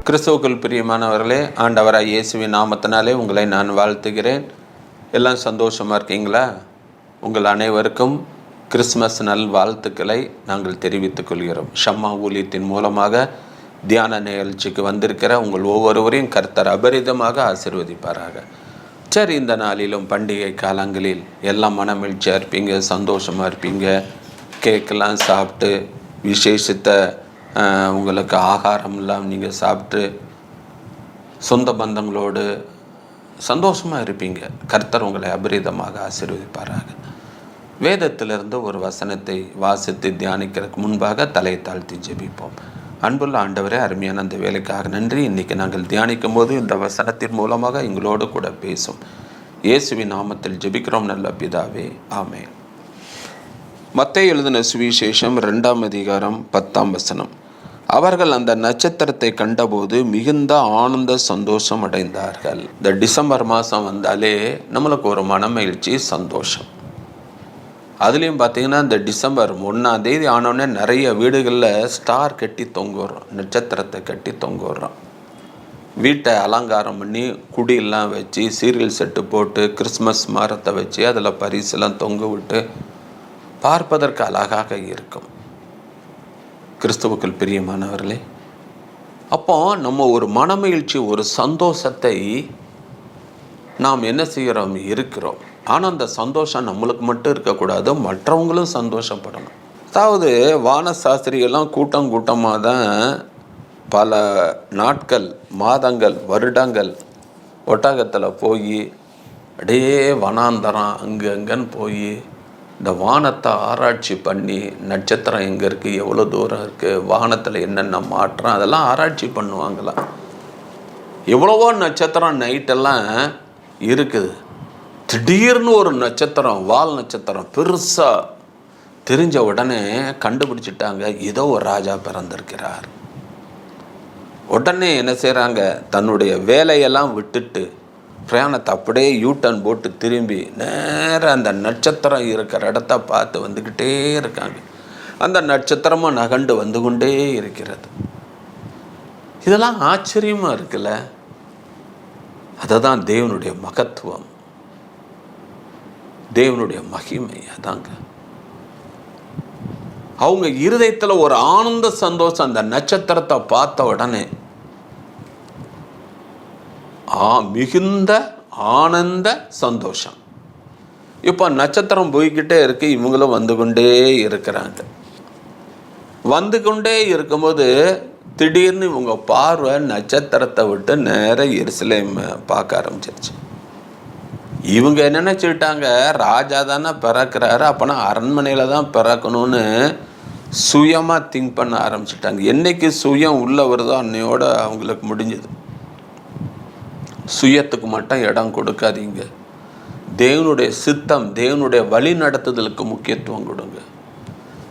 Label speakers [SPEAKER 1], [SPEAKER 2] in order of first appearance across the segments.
[SPEAKER 1] கிறிஸ்துவுக்குள் பிரியமானவர்களே, ஆண்டவராய் இயேசுவின் நாமத்தினாலே உங்களை நான் வாழ்த்துகிறேன். எல்லாம் சந்தோஷமாக இருக்கீங்களா? உங்கள் அனைவருக்கும் கிறிஸ்மஸ் நல் வாழ்த்துக்களை நாங்கள் தெரிவித்துக் கொள்கிறோம். ஷம்மா ஊழியத்தின் மூலமாக தியான நிகழ்ச்சிக்கு வந்திருக்கிற உங்கள் ஒவ்வொருவரையும் கர்த்தர் அபரிதமாக ஆசீர்வதிப்பாராக. சரி, இந்த நாளிலும் பண்டிகை காலங்களில் எல்லாம் மனமகிழ்ச்சியாக இருப்பீங்க, சந்தோஷமாக இருப்பீங்க. கேக்கெல்லாம் சாப்பிட்டு விசேஷித்த உங்களுக்கு ஆகாரமெல்லாம் நீங்கள் சாப்பிட்டு சொந்த பந்தங்களோடு சந்தோஷமாக இருப்பீங்க. கர்த்தர் உங்களை அபரிதமாக ஆசீர்வதிப்பாராக. வேதத்திலிருந்து ஒரு வசனத்தை வாசித்து தியானிக்கிறதுக்கு முன்பாக தலையை தாழ்த்தி ஜெபிப்போம். அன்புள்ள ஆண்டவரே, அருமையான அந்த வேலைக்காக நன்றி. இன்றைக்கி நாங்கள் தியானிக்கும் போது இந்த வசனத்தின் மூலமாக எங்களோடு கூட பேசும். இயேசுவின் நாமத்தில் ஜெபிக்கிறோம் நல்ல பிதாவே, ஆமென். மத்தேயு எழுதின சுவிசேஷம் 2ஆம் அதிகாரம் 10ஆம் வசனம். அவர்கள் அந்த நட்சத்திரத்தை கண்டபோது மிகுந்த ஆனந்த சந்தோஷம் அடைந்தார்கள். இந்த டிசம்பர் மாதம் வந்தாலே நம்மளுக்கு ஒரு மனமகிழ்ச்சி, சந்தோஷம். அதுலேயும் பார்த்தீங்கன்னா இந்த டிசம்பர் 1ஆம் தேதி ஆனோடனே நிறைய வீடுகளில் ஸ்டார் கட்டி தொங்குறோம், நட்சத்திரத்தை கட்டி தொங்குறோம். வீட்டை அலங்காரம் பண்ணி குடியெல்லாம் வச்சு சீரியல் செட்டு போட்டு கிறிஸ்மஸ் மரத்தை வச்சு அதில் பரிசெல்லாம் தொங்க விட்டு பார்ப்பதற்கு அழகாக இருக்கும். கிறிஸ்துவுக்குள் பிரியமானவர்களே, அப்போ நம்ம ஒரு மனமகிழ்ச்சி, ஒரு சந்தோஷத்தை நாம் என்ன செய்கிறோம், இருக்கிறோம். ஆனால் அந்த சந்தோஷம் நம்மளுக்கு மட்டும் இருக்கக்கூடாது, மற்றவங்களும் சந்தோஷப்படணும். அதாவது வானசாஸ்திரிகள்லாம் கூட்டம் கூட்டமாக தான் பல நாட்கள், மாதங்கள், வருடங்கள் ஒட்டகத்தில் போய் அப்படியே வனாந்தரம் அங்கன்னு போய் இந்த வானத்தை ஆராய்ச்சி பண்ணி நட்சத்திரம் எங்கே இருக்குது, எவ்வளோ தூரம் இருக்குது, வானத்தில் என்னென்ன மாற்றம், அதெல்லாம் ஆராய்ச்சி பண்ணுவாங்களாம். எவ்வளவோ நட்சத்திரம் நைட்டெல்லாம் இருக்குது. திடீர்னு ஒரு நட்சத்திரம், வால் நட்சத்திரம் பெருசாக தெரிஞ்ச உடனே கண்டுபிடிச்சிட்டாங்க, ஏதோ ஒரு ராஜா பிறந்திருக்கிறார். உடனே என்ன செய்கிறாங்க, தன்னுடைய வேலையெல்லாம் விட்டுட்டு பிரயாணத்தை அப்படியே யூட்டர்ன் போட்டு திரும்பி நேராக அந்த நட்சத்திரம் இருக்கிற இடத்த பார்த்து வந்துக்கிட்டே இருக்காங்க. அந்த நட்சத்திரமும் நகண்டு வந்து கொண்டே இருக்கிறது. இதெல்லாம் ஆச்சரியமாக இருக்குல்ல. அதுதான் தேவனுடைய மகத்துவம், தேவனுடைய மகிமை. அதாங்க அவங்க இருதயத்தில் ஒரு ஆனந்த சந்தோஷம். அந்த நட்சத்திரத்தை பார்த்த உடனே மிகுந்த ஆனந்த சந்தோஷம். இப்போ நட்சத்திரம் போய்கிட்டே இருக்கு, இவங்களும் வந்து கொண்டே இருக்கிறாங்க. வந்து கொண்டே இருக்கும்போது திடீர்னு இவங்க பார்வை நட்சத்திரத்தை விட்டு நேராக எருசலேம் பார்க்க ஆரம்பிச்சிருச்சு. இவங்க என்ன நினச்சிக்கிட்டாங்க, ராஜா தானே பிறக்கிறாரு, அப்போனா அரண்மனையில் தான் பிறக்கணும்னு சுயமாக திங்க் பண்ண ஆரம்பிச்சிட்டாங்க. என்னைக்கு சுயம் உள்ள வருதோ அன்னையோட அவங்களுக்கு முடிஞ்சது. சுயத்துக்கு மட்டும் இடம் கொடுக்காதீங்க. தேவனுடைய சித்தம், தேவனுடைய வழி நடத்துதலுக்கு முக்கியத்துவம் கொடுங்க.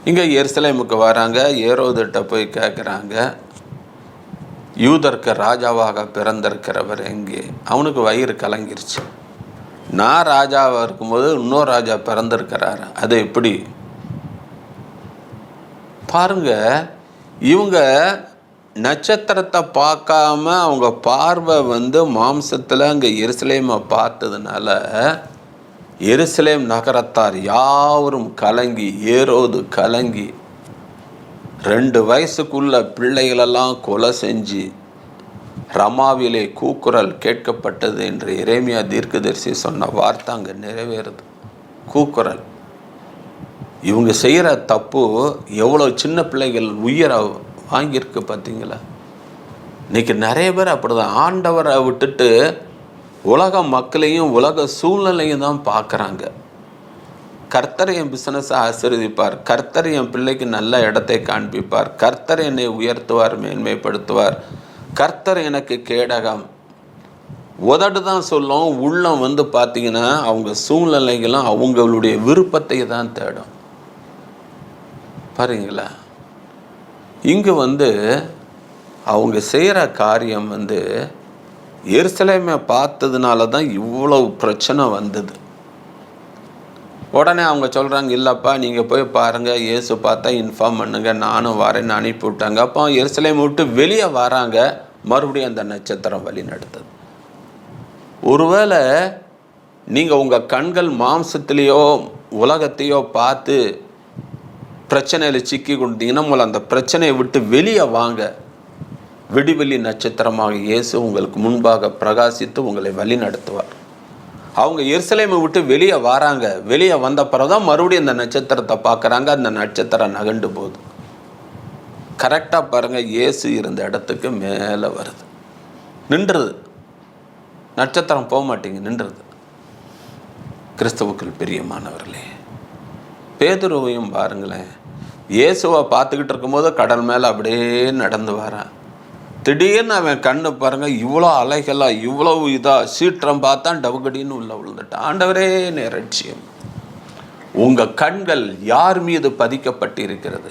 [SPEAKER 1] இங்கே எருசலேமுக்கு வராங்க, ஏரோதுகிட்ட போய் கேட்குறாங்க, யூதருக்கு ராஜாவாக பிறந்திருக்கிறவர் எங்கே? அவனுக்கு வயிறு கலங்கிருச்சு. நான் ராஜாவாக இருக்கும்போது இன்னொரு ராஜா பிறந்திருக்கிறாரு, அது எப்படி பாருங்க. இவங்க நட்சத்திரத்தை பார்க்காம அவங்க பார்வை மாம்சத்தில் அங்கே எருசலேமை பார்த்ததுனால எருசலேம் நகரத்தார் யாவரும் கலங்கி, ஏரோது கலங்கி 2 வயசுக்குள்ள பிள்ளைகளெல்லாம் கொலை செஞ்சு ரமாவிலே கூக்குரல் கேட்கப்பட்டது என்று எரேமியா தீர்க்கதரிசி சொன்ன வார்த்தை அங்கே நிறைவேறுது. கூக்குரல். இவங்க செய்கிற தப்பு எவ்வளோ சின்ன பிள்ளைகள் உயிரை வாங்கியிருக்கு பார்த்தீங்களா? இன்றைக்கி நிறைய பேர் அப்படிதான் ஆண்டவரை விட்டுட்டு உலக மக்களையும் உலக சூழ்நிலையும் தான் பார்க்குறாங்க. கர்த்தர் என் பிஸ்னஸை ஆசீர்வதிப்பார், கர்த்தர் என் பிள்ளைக்கு நல்ல இடத்தை காண்பிப்பார், கர்த்தர் என்னை உயர்த்துவார், மேன்மைப்படுத்துவார், கர்த்தர் எனக்கு கேடகம். உதடு தான் சொல்லும், உள்ளம் பார்த்தீங்கன்னா அவங்க சூழ்நிலைகளும் அவங்களுடைய விருப்பத்தை தான் தேடும். பாருங்களா, இங்கு அவங்க செய்கிற காரியம் எருசலேமை பார்த்ததுனால தான் இவ்வளவு பிரச்சனை வந்தது. உடனே அவங்க சொல்கிறாங்க, இல்லைப்பா நீங்கள் போய் பாருங்கள், இயேசு பார்த்தா இன்ஃபார்ம் பண்ணுங்கள், நானும் வரேன்னு அனுப்பி விட்டாங்க. அப்போ எருசலேமை விட்டு வெளியே வராங்க, மறுபடியும் அந்த நட்சத்திரம் வழி நடத்துது. ஒருவேளை நீங்கள் உங்கள் கண்கள் மாம்சத்திலேயோ உலகத்தையோ பார்த்து பிரச்சனையில் சிக்கி கொண்டீங்கன்னா முதல்ல அந்த பிரச்சனையை விட்டு வெளியே வாங்க. விடிவெளி நட்சத்திரமாக இயேசு உங்களுக்கு முன்பாக பிரகாசித்து உங்களை வழி நடத்துவார். அவங்க எருசலேமை விட்டு வெளியே வராங்க. வெளியே வந்த பிறகுதான் மறுபடியும் அந்த நட்சத்திரத்தை பார்க்குறாங்க. அந்த நட்சத்திரம் நகண்டு போகுது. கரெக்டாக பாருங்கள், இயேசு இருந்த இடத்துக்கு மேலே வருது, நின்றுது. நட்சத்திரம் போக மாட்டேங்க, நின்றுது. கிறிஸ்துவுக்குள் பிரியமானவர்களே, பேதுருவையும் பாருங்களேன். இயேசுவை பார்த்துக்கிட்டு இருக்கும்போது கடல் மேலே அப்படியே நடந்து வரான். திடீர்னு அவன் கண்ணு பாருங்கள், இவ்வளோ அலைகளாக இவ்வளவு இதாக சீற்றம் பார்த்தான், டவுகடின்னு உள்ள விழுந்துட்டான். ஆண்டவரே நிரட்சியம். உங்கள் கண்கள் யார் மீது பதிக்கப்பட்டு இருக்கிறது?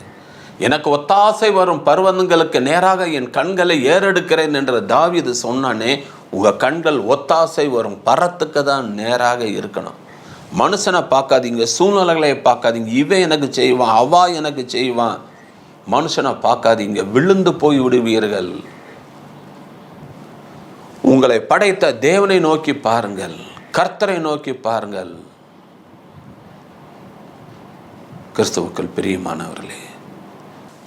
[SPEAKER 1] எனக்கு ஒத்தாசை வரும் பர்வதங்களுக்கு நேராக என் கண்களை ஏறெடுக்கிறேன் என்று தாவீது சொன்னானே. உங்கள் கண்கள் ஒத்தாசை வரும் பரத்துக்கு தான் நேராக இருக்கணும். மனுஷனை பார்க்காதீங்க, சூழ்நிலைகளை பார்க்காதீங்க. இவன் எனக்கு செய்வான், அவா எனக்கு செய்வான். மனுஷனை பார்க்காதீங்க, விழுந்து போய் விடுவீர்கள். உங்களை படைத்த தேவனை நோக்கி பாருங்கள், கர்த்தரை நோக்கி பாருங்கள். கிறிஸ்துவுக்குள் பிரியமானவர்களே,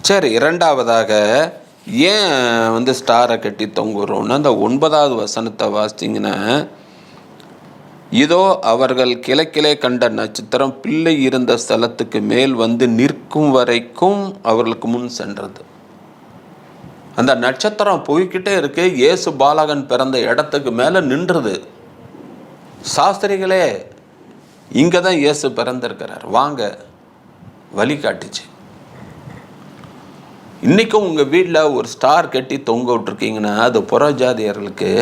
[SPEAKER 1] சரி, இரண்டாவதாக ஏன் ஸ்டாரை கட்டி தொங்குறோம்னா, அந்த 9வது வசனத்தை வாசித்தீங்கன்னா, இதோ அவர்கள் கிழக்கிலே கண்ட நட்சத்திரம் பிள்ளை இருந்த ஸ்தலத்துக்கு மேல் வந்து நிற்கும் வரைக்கும் அவர்களுக்கு முன் சென்றது. அந்த நட்சத்திரம் போய்கிட்டே இருக்கு. இயேசு பாலகன் பிறந்த இடத்துக்கு மேலே நின்றுது. சாஸ்திரிகளே, இங்கே தான் இயேசு பிறந்திருக்கிறார், வாங்க, வழி காட்டுச்சு. இன்றைக்கும் உங்கள் வீட்டில் ஒரு ஸ்டார் கட்டி தொங்க விட்டுருக்கீங்கன்னா, அது புறஜாதியர்களுக்கு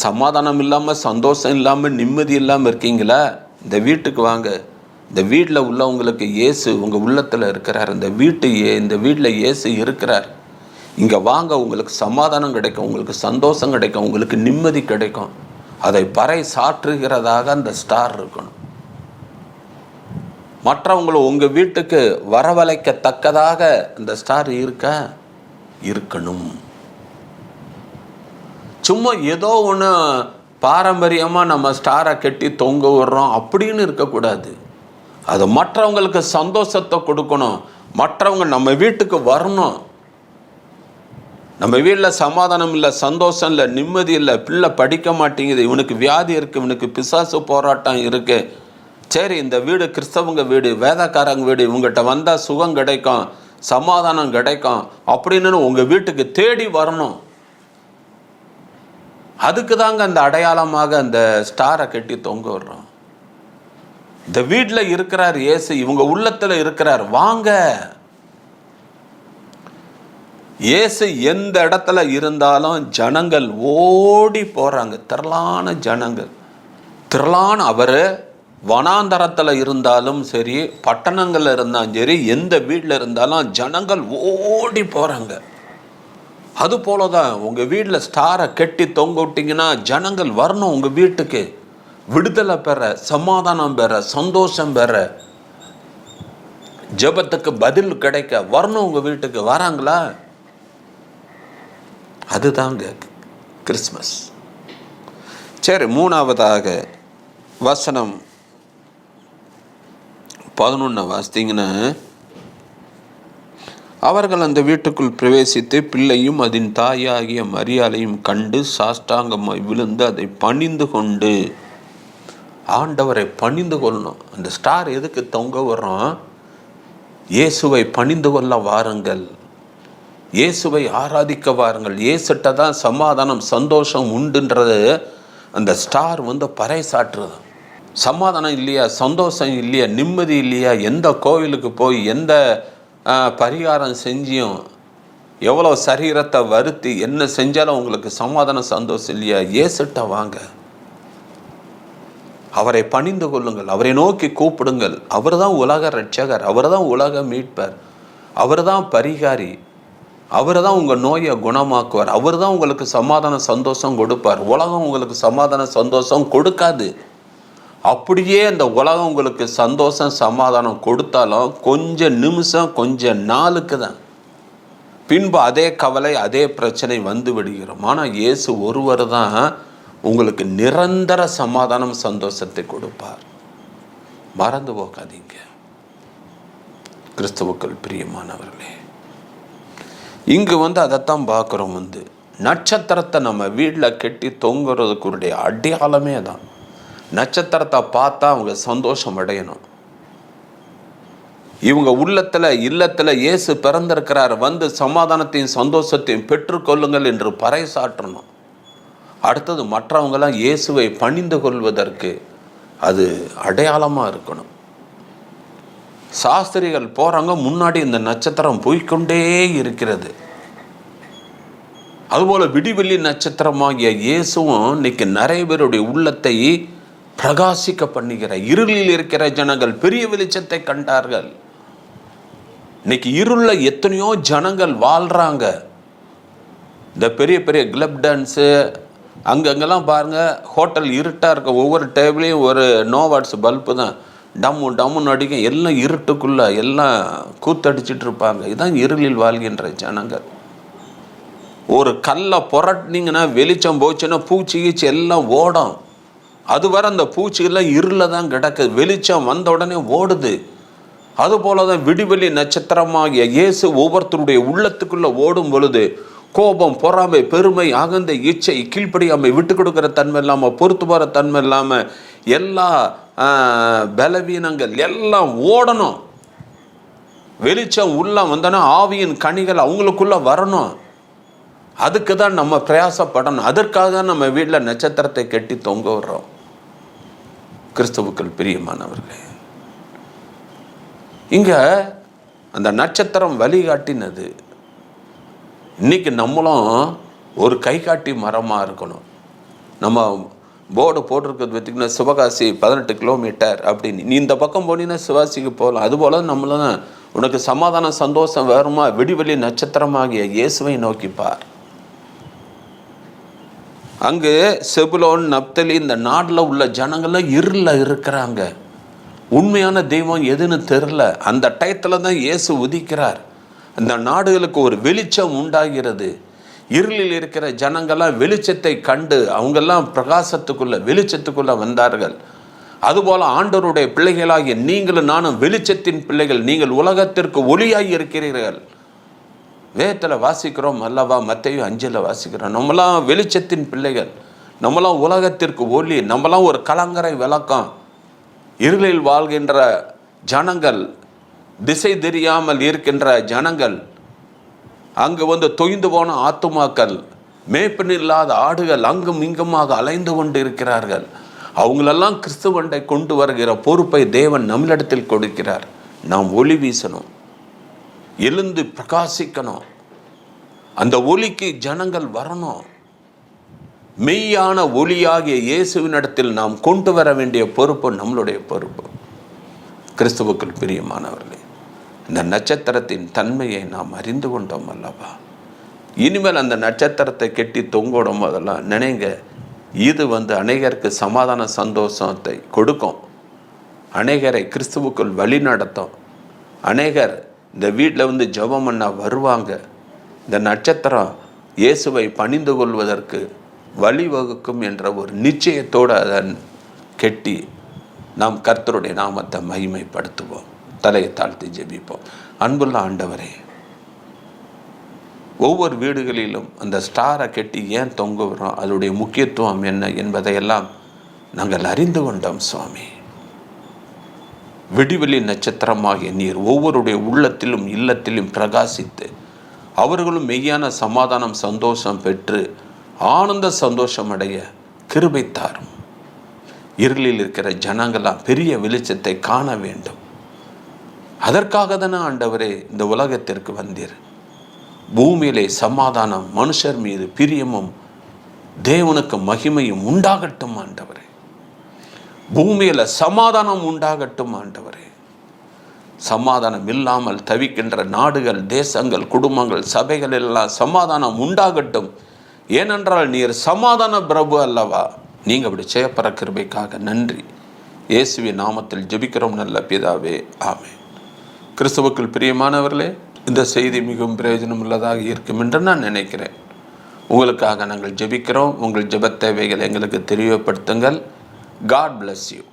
[SPEAKER 1] சமாதானம் இல்லாமல், சந்தோஷம் இல்லாமல், நிம்மதி இல்லாமல் இருக்கீங்களா? இந்த வீட்டுக்கு வாங்க. இந்த வீட்டில் உள்ளவங்களுக்கு இயேசு உங்கள் உள்ளத்தில் இருக்கிறார். இந்த வீட்டில் இயேசு இருக்கிறார். இங்கே வாங்க, உங்களுக்கு சமாதானம் கிடைக்கும், உங்களுக்கு சந்தோஷம் கிடைக்கும், உங்களுக்கு நிம்மதி கிடைக்கும். அதை பறை சாற்றுகிறதாக அந்த ஸ்டார் இருக்கணும். மற்றவங்களை உங்கள் வீட்டுக்கு வரவழைக்கத்தக்கதாக அந்த ஸ்டார் இருக்கணும். சும்மா ஏதோ ஒன்று பாரம்பரியமாக நம்ம ஸ்டாரை கட்டி தொங்க விடுறோம் அப்படின்னு இருக்கக்கூடாது. அது மற்றவங்களுக்கு சந்தோஷத்தை கொடுக்கணும். மற்றவங்க நம்ம வீட்டுக்கு வரணும். நம்ம வீட்டில் சமாதானம் இல்லை, சந்தோஷம் இல்லை, நிம்மதி இல்லை, பிள்ளை படிக்க மாட்டேங்குது, இவனுக்கு வியாதி இருக்குது, இவனுக்கு பிசாசு போராட்டம் இருக்குது. சரி, இந்த வீடு கிறிஸ்தவங்க வீடு, வேதக்காரங்க வீடு, இவங்ககிட்ட வந்தால் சுகம் கிடைக்கும், சமாதானம் கிடைக்கும் அப்படின்னு உங்கள் வீட்டுக்கு தேடி வரணும். அதுக்கு தாங்க அந்த அடையாளமாக அந்த ஸ்டாரை கட்டி தொங்க விடுறோம். இந்த வீட்டில் இருக்கிறார் இயேசு, இவங்க உள்ளத்தில் இருக்கிறார், வாங்க. இயேசு எந்த இடத்துல இருந்தாலும் ஜனங்கள் ஓடி போகிறாங்க. திரளான ஜனங்கள், அவர் வனாந்தரத்தில் இருந்தாலும் சரி, பட்டணங்களில் இருந்தாலும் சரி, எந்த வீட்டில் இருந்தாலும் ஜனங்கள் ஓடி போகிறாங்க. அது போல தான் உங்கள் வீட்டில் ஸ்டாரை கட்டி தொங்க விட்டிங்கன்னா ஜனங்கள் வரணும் உங்கள் வீட்டுக்கு, விடுதலை பெற, சமாதானம் பெற, சந்தோஷம் பெற, ஜெபத்துக்கு பதில் கிடைக்க வரணும் உங்கள் வீட்டுக்கு. வராங்களா? அதுதாங்க கிறிஸ்மஸ். சரி, மூணாவதாக வசனம் 11 வாசித்தீங்கன்னா, அவர்கள் அந்த வீட்டுக்குள் பிரவேசித்து பிள்ளையும் அதன் தாயாகிய மரியாளையும் கண்டு சாஷ்டாங்கமாய் விழுந்து அதை பணிந்து கொண்டு, ஆண்டவரை பணிந்து கொள்ளணும். அந்த ஸ்டார் எதுக்கு தொங்க வர்றோம்? இயேசுவை பணிந்து கொள்ள வாருங்கள், இயேசுவை ஆராதிக்க வாருங்கள். இயேசுட்ட தான் சமாதானம், சந்தோஷம் உண்டுன்றது அந்த ஸ்டார் பறை சாற்றுறது. சமாதானம் இல்லையா, சந்தோஷம் இல்லையா, நிம்மதி இல்லையா, எந்த கோவிலுக்கு போய் எந்த பரிகாரம் செஞ்சியும், எவ்வளோ சரீரத்தை வருத்தி என்ன செஞ்சாலும் உங்களுக்கு சமாதானம் சந்தோஷம் இல்லையா, இயேசுட்ட வாங்க, அவரை பணிந்து கொள்ளுங்கள், அவரை நோக்கி கூப்பிடுங்கள். அவர் தான் உலக ரட்சகர், அவர் தான் உலக மீட்பர், அவர் தான் பரிகாரி, அவர் தான் உங்கள் நோயை குணமாக்குவார், அவர் தான் உங்களுக்கு சமாதான சந்தோஷம் கொடுப்பார். உலகம் உங்களுக்கு சமாதான சந்தோஷம் கொடுக்காது. அப்படியே அந்த உலகம் உங்களுக்கு சந்தோஷம் சமாதானம் கொடுத்தாலும் கொஞ்ச நிமிஷம், கொஞ்ச நாளுக்கு தான். பின்பு அதே கவலை, அதே பிரச்சனை வந்து விடுகிறோம். ஆனால் இயேசு ஒருவர் தான் உங்களுக்கு நிரந்தர சமாதானம், சந்தோஷத்தை கொடுப்பார். மறந்து போகாதீங்க கிறிஸ்துவுக்குள் பிரியமானவர்களே. இங்கு அதைத்தான் பார்க்குறோம். நட்சத்திரத்தை நம்ம வீட்டில் கெட்டி தொங்குறதுக்குடைய அடையாளமே தான். நட்சத்திரத்தை பார்த்தா அவங்க சந்தோஷம் அடையணும். இவங்க இல்லத்தில் இயேசு பிறந்திருக்கிறார், சமாதானத்தையும் சந்தோஷத்தையும் பெற்றுக்கொள்ளுங்கள் என்று பறைசாற்றணும். அடுத்தது மற்றவங்களாம் இயேசுவை பணிந்து கொள்வதற்கு அது அடையாளமாக இருக்கணும். சாஸ்திரிகள் போகிறாங்க, முன்னாடி இந்த நட்சத்திரம் போய்கொண்டே இருக்கிறது. அதுபோல் விடிவெள்ளி நட்சத்திரமாகிய இயேசுவும் இன்னைக்கு நிறைய பேருடைய உள்ளத்தை பிரகாசிக்க பண்ணுகிற, இருளில் இருக்கிற ஜனங்கள் பெரிய வெளிச்சத்தை கண்டார்கள். இன்னைக்கு இருள எத்தனையோ ஜனங்கள் வாழ்கிறாங்க. இந்த பெரிய பெரிய கிளப் டான்ஸு அங்கங்கெல்லாம் பாருங்கள், ஹோட்டல் இருட்டாக இருக்க, ஒவ்வொரு டேபிளையும் ஒரு நோவாட்ஸ் பல்பு தான் டம்மு டம்முன்னு அடிக்கும். எல்லாம் இருட்டுக்குள்ளே எல்லாம் கூத்தடிச்சிட்டு இருப்பாங்க. இதுதான் இருளில் வாழ்கின்ற ஜனங்கள். ஒரு கல்லை புரட்டினீங்கன்னா வெளிச்சம் போச்சுன்னா பூச்சி கீச்சி எல்லாம் ஓடும். அதுவரை அந்த பூச்சிகள்லாம் இருளில் தான் கிடக்குது, வெளிச்சம் வந்த உடனே ஓடுது. அதுபோல தான் விடிவெளி நட்சத்திரமாகிய இயேசு ஒவ்வொருத்தருடைய உள்ளத்துக்குள்ளே ஓடும் பொழுது கோபம், பொறாமை, பெருமை, அகந்தை, இச்சை, கீழ்ப்படியாமை, விட்டு கொடுக்குற தன்மை இல்லாமல், பொறுத்து போகிற தன்மை இல்லாமல், எல்லா பலவீனங்கள் எல்லாம் ஓடணும். வெளிச்சம் உள்ள வந்தோன்னா ஆவியின் கனிகள் அவங்களுக்குள்ள வரணும். அதுக்கு தான் நம்ம பிரயாசப்படணும். அதற்காக தான் நம்ம வீட்டில் நட்சத்திரத்தை கட்டி தொங்க விடுறோம். கிறிஸ்துவுக்குள் பிரியமானவர்களே, இங்க அந்த நட்சத்திரம் வழிகாட்டினது. இன்னைக்கு நம்மளும் ஒரு கை காட்டி மரமாக இருக்கணும். நம்ம போர்டு போட்டிருக்கிறது பார்த்திங்கன்னா சிவகாசி 18 கிலோமீட்டர் அப்படின்னு. நீ இந்த பக்கம் போனீங்கன்னா சிவாசிக்கு போகலாம். அதுபோல் நம்மளும் உனக்கு சமாதானம், சந்தோஷம் வேறுமா, விடிவெளி நட்சத்திரமாகிய இயேசுவை நோக்கிப்பார். அங்கு செபுலோன், நப்தலி இந்த நாட்டில் உள்ள ஜனங்கள்லாம் இருளில் இருக்கிறாங்க. உண்மையான தெய்வம் எதுன்னு தெரில. அந்த டயத்தில் தான் இயேசு உதிக்கிறார். அந்த நாடுகளுக்கு ஒரு வெளிச்சம் உண்டாகிறது. இருளில் இருக்கிற ஜனங்கள்லாம் வெளிச்சத்தை கண்டு அவங்கெல்லாம் பிரகாசத்துக்குள்ள, வெளிச்சத்துக்குள்ள வந்தார்கள். அதுபோல் ஆண்டவருடைய பிள்ளைகளாகிய நீங்களும் நானும் வெளிச்சத்தின் பிள்ளைகள். நீங்கள் உலகத்திற்கு ஒளியாகி இருக்கிறீர்கள். வேதத்தில் வாசிக்கிறோம் அல்லவா, மத்தேயு 5 வாசிக்கிறோம். நம்மளாம் வெளிச்சத்தின் பிள்ளைகள், நம்மளாம் உலகத்திற்கு ஒளி, நம்மளாம் ஒரு கலங்கரை விளக்கம். இருளில் வாழ்கின்ற ஜனங்கள், திசை தெரியாமல் இருக்கின்ற ஜனங்கள், அங்கு தொய்ந்து போன ஆத்துமாக்கள், மேய்ப்பன் இல்லாத ஆடுகள் அங்கும் இங்குமாக அலைந்து கொண்டு இருக்கிறார்கள். அவங்களெல்லாம் கிறிஸ்துவண்டை கொண்டு வருகிற பொறுப்பை தேவன் நம்மளிடத்தில் கொடுக்கிறார். நாம் ஒளி வீசணும், எழுந்து பிரகாசிக்கணும். அந்த ஒளிக்கு ஜனங்கள் வரணும். மெய்யான ஒளியாகிய இயேசுவினிடத்தில் நாம் கொண்டு வர வேண்டிய பொறுப்பு நம்மளுடைய பொறுப்பு. கிறிஸ்துவுக்குள் பிரியமானவர்களே, இந்த நட்சத்திரத்தின் தன்மையை நாம் அறிந்து கொண்டோம் அல்லவா? இனிமேல் அந்த நட்சத்திரத்தை கெட்டி தொங்கோடும் போதெல்லாம் நினைங்க, இது அநேகருக்கு சமாதான சந்தோஷத்தை கொடுக்கும். அநேகரை கிறிஸ்துவுக்குள் வழி நடத்தும். அநேகர் இந்த வீட்டில் ஜெபம் பண்ண வருவாங்க. இந்த நட்சத்திரம் இயேசுவை பணிந்து கொள்வதற்கு வழிவகுக்கும் என்ற ஒரு நிச்சயத்தோடு அதன் கெட்டி நாம் கர்த்தருடைய நாமத்தை மகிமைப்படுத்துவோம். தலையை தாழ்த்தி ஜெபிப்போம். அன்புள்ள ஆண்டவரே, ஒவ்வொரு வீடுகளிலும் அந்த ஸ்டாரை கெட்டி ஏன் தொங்க விடுறோம், அதனுடைய முக்கியத்துவம் என்ன என்பதையெல்லாம் நாங்கள் அறிந்து கொண்டோம் சுவாமி. விடிவெளி நட்சத்திரமாகிய நீர் ஒவ்வொருடைய உள்ளத்திலும் இல்லத்திலும் பிரகாசித்து அவர்களும் மெய்யான சமாதானம், சந்தோஷம் பெற்று ஆனந்த சந்தோஷம் அடைய கிருபை தாரும். இருளில் இருக்கிற ஜனங்களாம் பெரிய வெளிச்சத்தை காண வேண்டும். அதற்காக தானே ஆண்டவரே இந்த உலகத்திற்கு வந்தீர். பூமியிலே சமாதானம், மனுஷர் மீது பிரியமும் தேவனுக்கு மகிமையும் உண்டாகட்டும் ஆண்டவரே. பூமியில சமாதானம் உண்டாகட்டும் ஆண்டவரே. சமாதானம் இல்லாமல் தவிக்கின்ற நாடுகள், தேசங்கள், குடும்பங்கள், சபைகள் எல்லாம் சமாதானம் உண்டாகட்டும். ஏனென்றால் நீர் சமாதான பிரபு அல்லவா. நீங்கள் அப்படி செய்யப்பற கிருபைக்காக நன்றி. இயேசுவின் நாமத்தில் ஜெபிக்கிறோம் நல்ல பிதாவே, ஆமென். கிறிஸ்துவுக்குள் பிரியமானவர்களே, இந்த செய்தி மிகவும் பிரயோஜனம் உள்ளதாக இருக்கும் என்று நான் நினைக்கிறேன். உங்களுக்காக நாங்கள் ஜெபிக்கிறோம். உங்கள் ஜெபத் தேவைகளை எங்களுக்கு தெரியப்படுத்துங்கள். God bless you.